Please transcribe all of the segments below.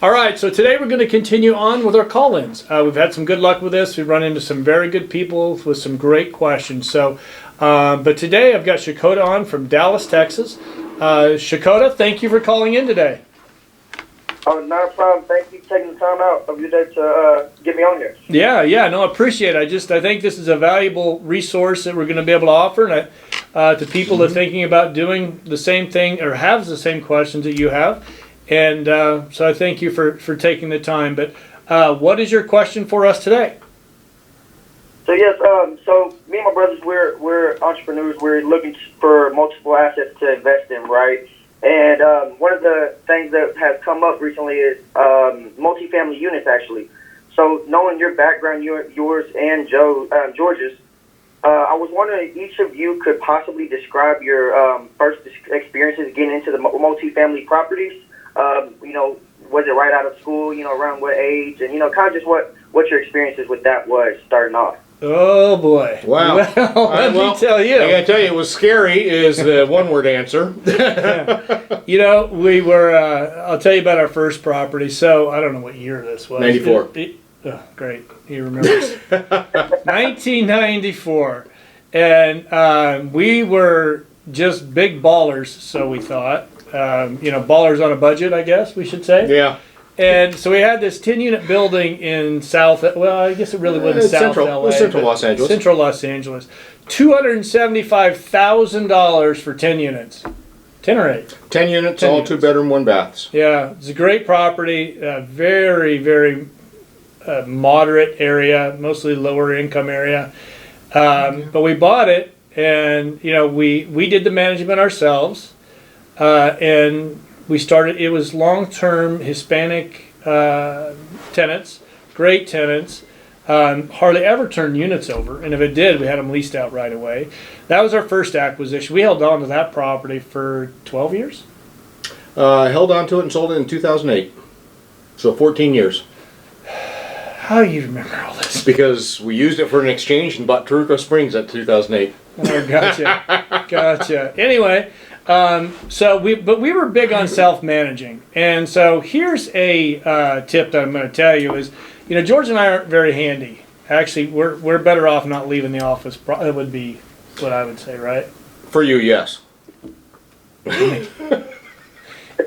All right, so today we're going to continue on with our call-ins. We've had some good luck with this. We've run into some very good people with some great questions. So, but today I've got Shakota on from Dallas, Texas. Shakota, thank you for calling in today. Oh, not a problem. Thank you for taking the time out of your day to get me on here. Yeah, no, I appreciate it. I think this is a valuable resource that we're going to be able to offer to people that are thinking about doing the same thing or have the same questions that you have. And so I thank you for taking the time. But what is your question for us today? So yes, so me and my brothers, we're entrepreneurs. We're looking for multiple assets to invest in, right? And one of the things that has come up recently is multifamily units, actually. So knowing your background, yours and George's, I was wondering if each of you could possibly describe your first experiences getting into the multifamily properties. Was it right out of school, around what age, and, kind of just what your experiences with that was starting off. Oh, boy. Wow. Well, let me tell you. I got to tell you, it was scary is the one-word answer. We were, I'll tell you about our first property. So, I don't know what year this was. 94. Oh, great. You remember 1994. And we were just big ballers, so we thought. Ballers on a budget, I guess we should say. Yeah. And so we had this 10-unit building in I guess it really wasn't South LA. Central Los Angeles. Central Los Angeles. $275,000 for 10 units. 10 or 8? 10 units, 10 all units. 2-bedroom, 1 baths. Yeah, it's a great property. Very, very moderate area, mostly lower income area. But we bought it, and we did the management ourselves. And we started, it was long-term Hispanic tenants, great tenants, hardly ever turned units over, and if it did, we had them leased out right away. That was our first acquisition. We held on to that property for 12 years. Held on to it and sold it in 2008. So 14 years. How do you remember all this? Because we used it for an exchange and bought Turco Springs at 2008. Oh, gotcha. Anyway, but we were big on self-managing, and so here's a tip that I'm going to tell you is, George and I aren't very handy. Actually, we're better off not leaving the office. That would be what I would say, right? For you, yes.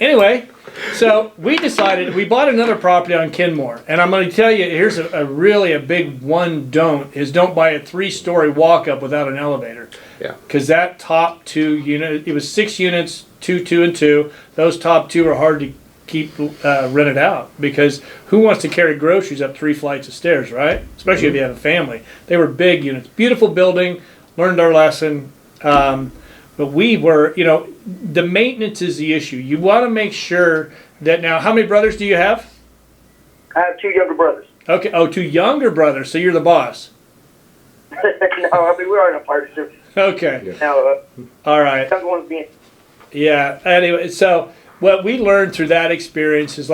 Anyway, so we decided, we bought another property on Kenmore, and I'm going to tell you, here's a really big one don't buy a 3-story walk-up without an elevator. Yeah. Because that top 2 unit, it was 6 units, 2, 2, and 2. Those top 2 are hard to keep rented out, because who wants to carry groceries up 3 flights of stairs, right? Especially if you have a family. They were big units, beautiful building, learned our lesson. But we were, the maintenance is the issue. You want to make sure that now, how many brothers do you have? I have 2 younger brothers. Okay. Oh, 2 younger brothers. So you're the boss. No, we are in a partnership. Okay. Yeah. Now, All right. younger one's being. Yeah. Anyway, so what we learned through that experience is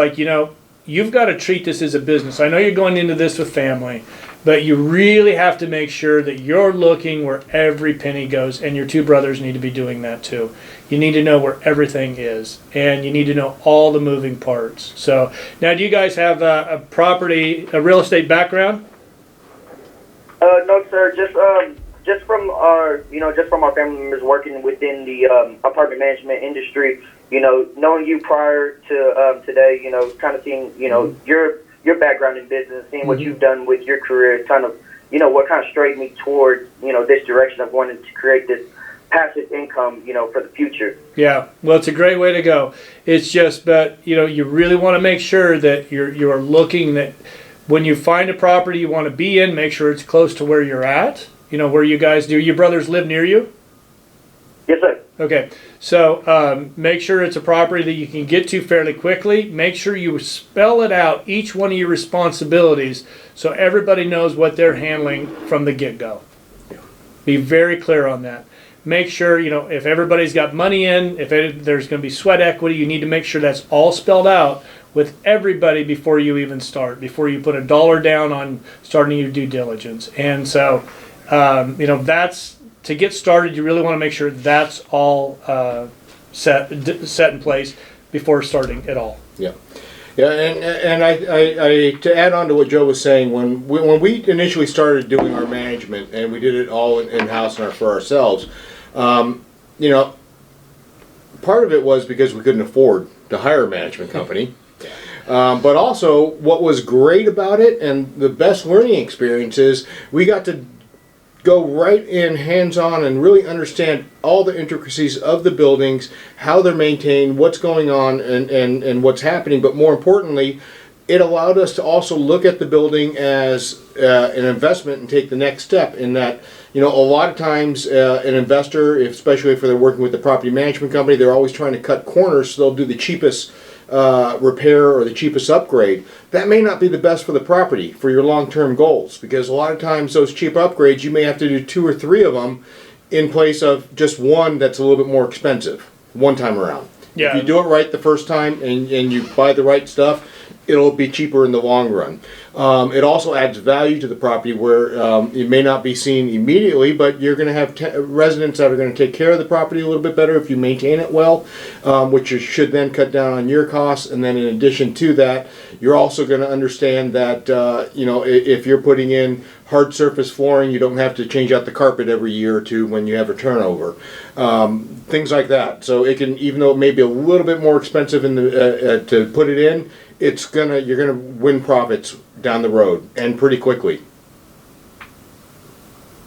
you've got to treat this as a business. I know you're going into this with family, but you really have to make sure that you're looking where every penny goes, and your 2 brothers need to be doing that too. You need to know where everything is, and you need to know all the moving parts. So now, do you guys have a real estate background? No, sir. Just from our family members working within the apartment management industry. Knowing you prior to today, kind of seeing, your background in business, seeing what you've done with your career, kind of, what kind of strayed me towards, this direction of wanting to create this passive income, for the future. Yeah, well, it's a great way to go. It's just, but, you really want to make sure that you're looking that when you find a property you want to be in, make sure it's close to where you're at, where you guys do. Your brothers live near you? Yes, sir. Okay, so make sure it's a property that you can get to fairly quickly. Make sure you spell it out, each one of your responsibilities, so everybody knows what they're handling from the get-go. Be very clear on that. Make sure, if everybody's got money in, if there's going to be sweat equity, you need to make sure that's all spelled out with everybody before you even start, before you put $1 down on starting your due diligence. And so, that's... To get started, you really want to make sure that's all set in place before starting at all. Yeah. Yeah, and I to add on to what Joe was saying, when we initially started doing our management, and we did it all in-house and for ourselves, you know, part of it was because we couldn't afford to hire a management company. But also, what was great about it, and the best learning experience is, we got to go right in hands-on and really understand all the intricacies of the buildings, how they're maintained, what's going on, and what's happening. But more importantly, it allowed us to also look at the building as an investment and take the next step. In that, you know, a lot of times an investor, especially if they're working with the property management company, they're always trying to cut corners, so they'll do the cheapest repair or the cheapest upgrade. That may not be the best for the property for your long-term goals, because a lot of times those cheap upgrades, you may have to do 2 or 3 of them in place of just one that's a little bit more expensive one time around. Yeah. If you do it right the first time and you buy the right stuff, it'll be cheaper in the long run. It also adds value to the property where it may not be seen immediately, but you're going to have residents that are going to take care of the property a little bit better if you maintain it well, which should then cut down on your costs. And then in addition to that, you're also going to understand that you know, if you're putting in hard surface flooring, you don't have to change out the carpet every year or two when you have a turnover. Things like that. So it can, even though it may be a little bit more expensive in the, to put it in, you're gonna win profits down the road, and pretty quickly.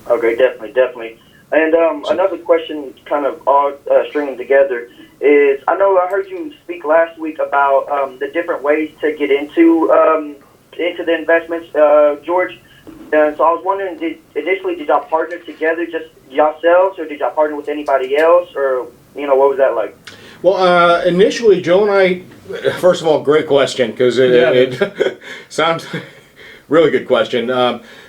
Okay, definitely. And another question, kind of all stringing together, is I heard you speak last week about the different ways to get into the investments, George. And so I was wondering, did y'all partner together, just yourselves, or did y'all partner with anybody else, or what was that like? Well, initially, Joe and I. First of all, great question, because it sounds really good question.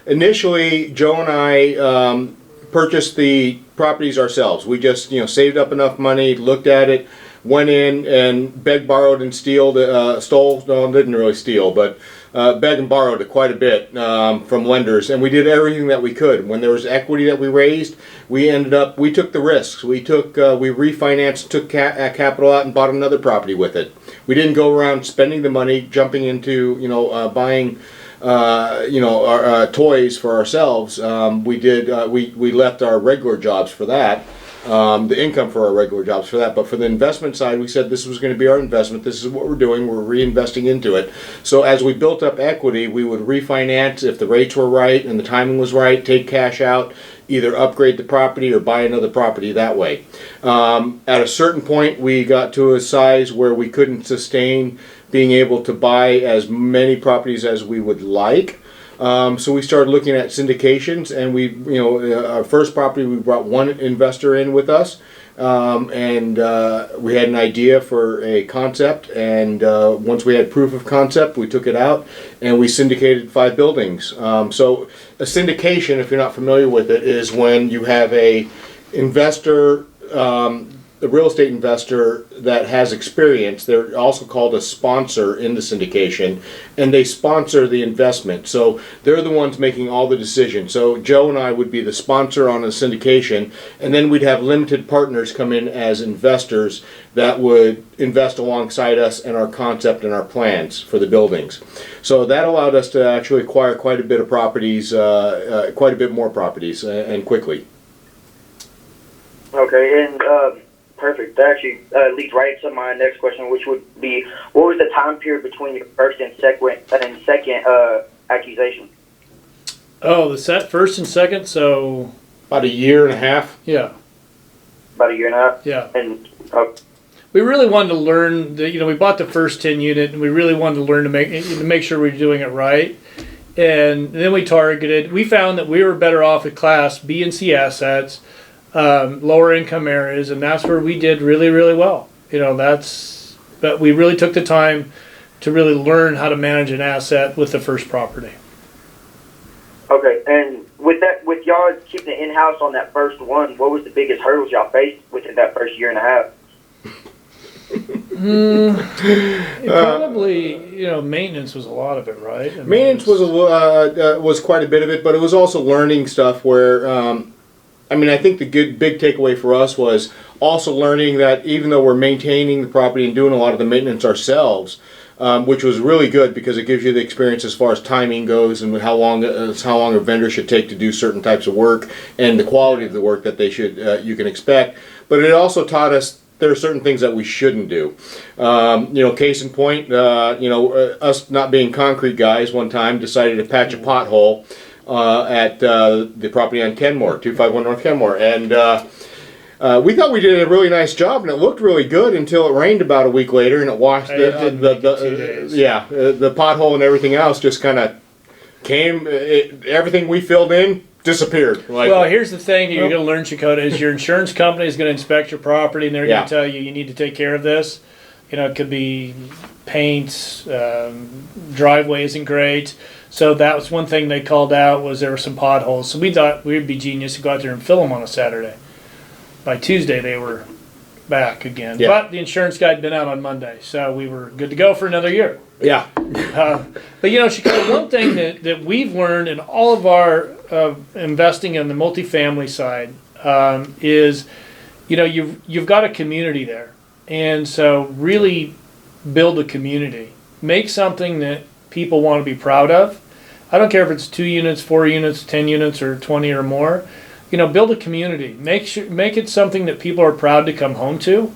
Initially, Joe and I purchased the properties ourselves. We just saved up enough money, looked at it, went in and begged, borrowed, and stole. No, didn't really steal, but begged and borrowed quite a bit from lenders, and we did everything that we could. When there was equity that we raised, we took the risks. We refinanced, took capital out, and bought another property with it. We didn't go around spending the money, jumping into buying our toys for ourselves. We left our regular jobs for that. The income for our regular jobs for that, but for the investment side, we said this was going to be our investment. This is what we're doing. We're reinvesting into it. So as we built up equity, we would refinance if the rates were right and the timing was right, take cash out, either upgrade the property or buy another property that way. At a certain point, we got to a size where we couldn't sustain being able to buy as many properties as we would like. So we started looking at syndications, and our first property, we brought one investor in with us, and we had an idea for a concept, and once we had proof of concept, we took it out and we syndicated 5 buildings. So a syndication, if you're not familiar with it, is when you have a investor, a real estate investor that has experience. They're also called a sponsor in the syndication, and they sponsor the investment. So they're the ones making all the decisions. So Joe and I would be the sponsor on a syndication, and then we'd have limited partners come in as investors that would invest alongside us in our concept and our plans for the buildings. So that allowed us to actually acquire quite a bit of properties, quite a bit more properties, and quickly. Okay, and perfect. That actually leads right into my next question, which would be, what was the time period between your first and second accusation? Oh, the first and second, so About a year and a half. yeah. About a year and a half? Yeah. And We really wanted to learn. We bought the first 10 unit, and we really wanted to learn to make sure we were doing it right. And then we targeted. We found that we were better off at Class B and C assets, lower income areas, and that's where we did really, really well. But we really took the time to really learn how to manage an asset with the first property. okay, and with y'all keeping it in-house on that first one, what was the biggest hurdles y'all faced within that first year and a half? Probably, maintenance was a lot of it, right? I mean, Maintenance was quite a bit of it, but it was also learning stuff where. I think the big takeaway for us was also learning that even though we're maintaining the property and doing a lot of the maintenance ourselves, which was really good because it gives you the experience as far as timing goes and how long a vendor should take to do certain types of work and the quality of the work that they should you can expect. But it also taught us there are certain things that we shouldn't do. Case in point, us not being concrete guys one time decided to patch a pothole at the property on Kenmore, 251 North Kenmore, and we thought we did a really nice job and it looked really good until it rained about a week later and it washed the pothole and everything else just kind of came. Everything we filled in disappeared. Well, here's the thing you're going to learn, Chakota, is your insurance company is going to inspect your property and they're going to tell you need to take care of this. It could be paint, driveway isn't great. So that was one thing they called out was there were some potholes. So we thought we'd be genius to go out there and fill them on a Saturday. By Tuesday they were back again. Yeah. But the insurance guy had been out on Monday, so we were good to go for another year. Yeah. But Chicago, one thing that we've learned in all of our investing in the multifamily side is, you've got a community there, and so really build a community. Make something that people want to be proud of. I don't care if it's 2 units, 4 units, 10 units, or 20 or more. Build a community. Make it something that people are proud to come home to,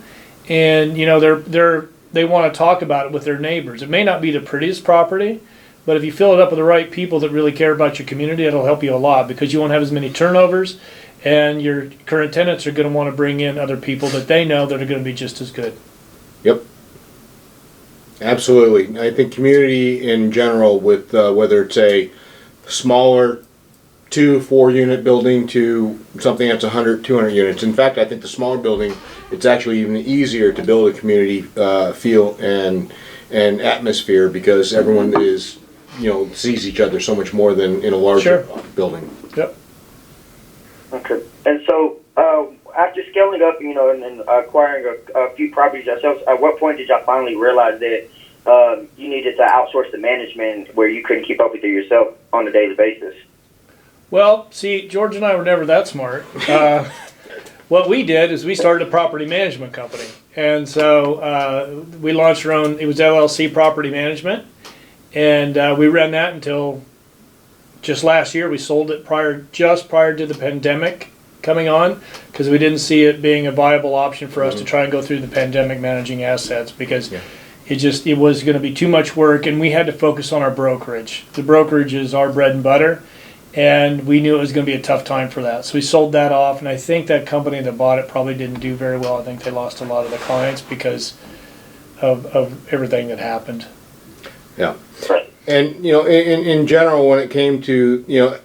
and they want to talk about it with their neighbors. It may not be the prettiest property, but if you fill it up with the right people that really care about your community, it'll help you a lot because you won't have as many turnovers, and your current tenants are going to want to bring in other people that they know that are going to be just as good. Yep. Absolutely. I think community in general, with whether it's a smaller 2-4 unit building to something that's 100, 200 units. In fact, I think the smaller building, it's actually even easier to build a community feel and atmosphere because everyone is, sees each other so much more than in a larger building. Yep. Okay. And so after scaling up, and acquiring a few properties yourselves, at what point did y'all finally realize that you needed to outsource the management where you couldn't keep up with it yourself on a daily basis? Well, see, George and I were never that smart. What we did is we started a property management company. And so we launched our own, it was LLC Property Management. And we ran that until just last year. We sold it just prior to the pandemic coming on because we didn't see it being a viable option for us to try and go through the pandemic managing assets because it was going to be too much work and we had to focus on our brokerage. The brokerage is our bread and butter. And we knew it was going to be a tough time for that. So we sold that off, and I think that company that bought it probably didn't do very well. I think they lost a lot of the clients because of everything that happened. Yeah. And, in general, when it came to,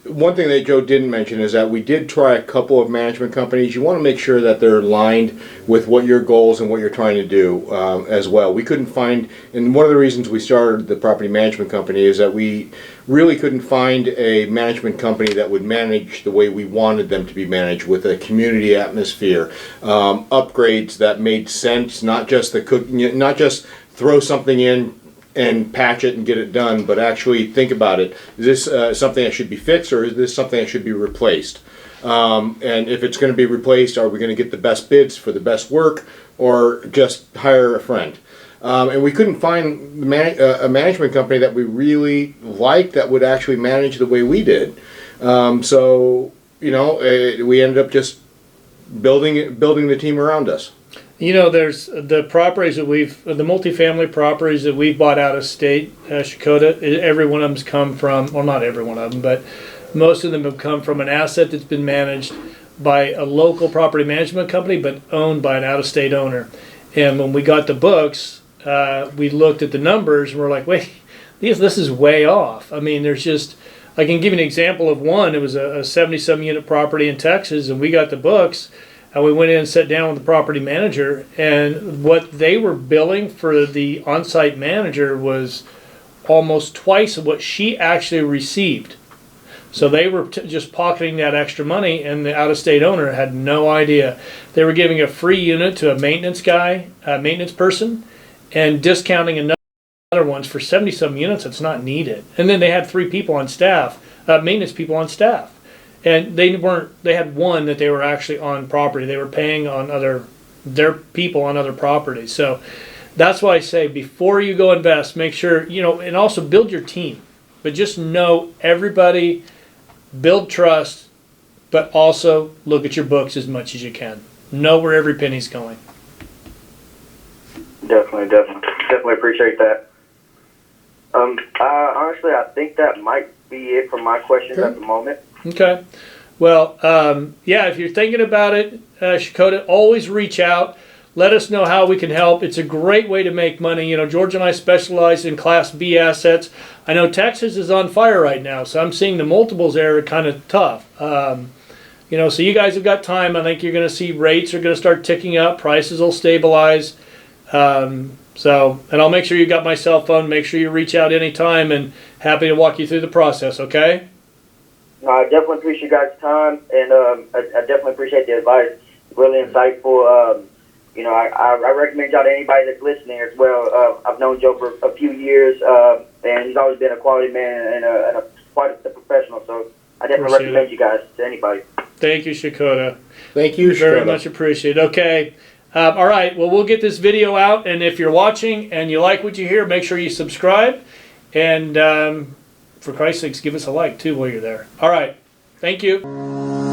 one thing that Joe didn't mention is that we did try a couple of management companies. You want to make sure that they're aligned with what your goals and what you're trying to do as well. We couldn't find, and one of the reasons we started the property management company is that we really couldn't find a management company that would manage the way we wanted them to be managed, with a community atmosphere, upgrades that made sense, not just not just throw something in and patch it and get it done, but actually think about it. Is this something that should be fixed, or is this something that should be replaced? And if it's going to be replaced, are we going to get the best bids for the best work, or just hire a friend? And we couldn't find a management company that we really liked that would actually manage the way we did. So we ended up just building the team around us. There's the properties that the multifamily properties that we've bought out of state, Shakota, every one of them's come from, well, not every one of them, but most of them have come from an asset that's been managed by a local property management company, but owned by an out-of-state owner. And when we got the books, we looked at the numbers and we're like, wait, this is way off. I mean, there's just, I can give you an example of one. It was a 70-some unit property in Texas, and we got the books. And we went in and sat down with the property manager, and what they were billing for the on-site manager was almost twice of what she actually received. So they were just pocketing that extra money, and the out-of-state owner had no idea. They were giving a free unit to a maintenance guy, a maintenance person, and discounting another ones for 70-some units that's not needed. And then they had 3 people on staff, maintenance people on staff. And they had one that they were actually on property. They were paying on their people on other properties. So That's why I say before you go invest, make sure, and also build your team. But just know everybody, build trust, but also look at your books as much as you can. Know where every penny's going. Definitely appreciate that. Honestly, I think that might be it for my questions at the moment. Okay. Well, yeah, if you're thinking about it, Shakota, always reach out. Let us know how we can help. It's a great way to make money. George and I specialize in Class B assets. I know Texas is on fire right now, so I'm seeing the multiples there are kind of tough. So you guys have got time. I think you're going to see rates are going to start ticking up. Prices will stabilize. And I'll make sure you got my cell phone. Make sure you reach out anytime, and happy to walk you through the process, okay? I definitely appreciate you guys' time, and I definitely appreciate the advice. Really insightful. I recommend y'all to anybody that's listening as well. I've known Joe for a few years, and he's always been a quality man and quite a professional. So I definitely recommend you guys to anybody. Thank you, Shakota. Thank you, Shakota. Very much appreciated. Okay. All right. Well, we'll get this video out, and if you're watching and you like what you hear, make sure you subscribe. And for Christ's sakes, give us a like, too, while you're there. All right. Thank you.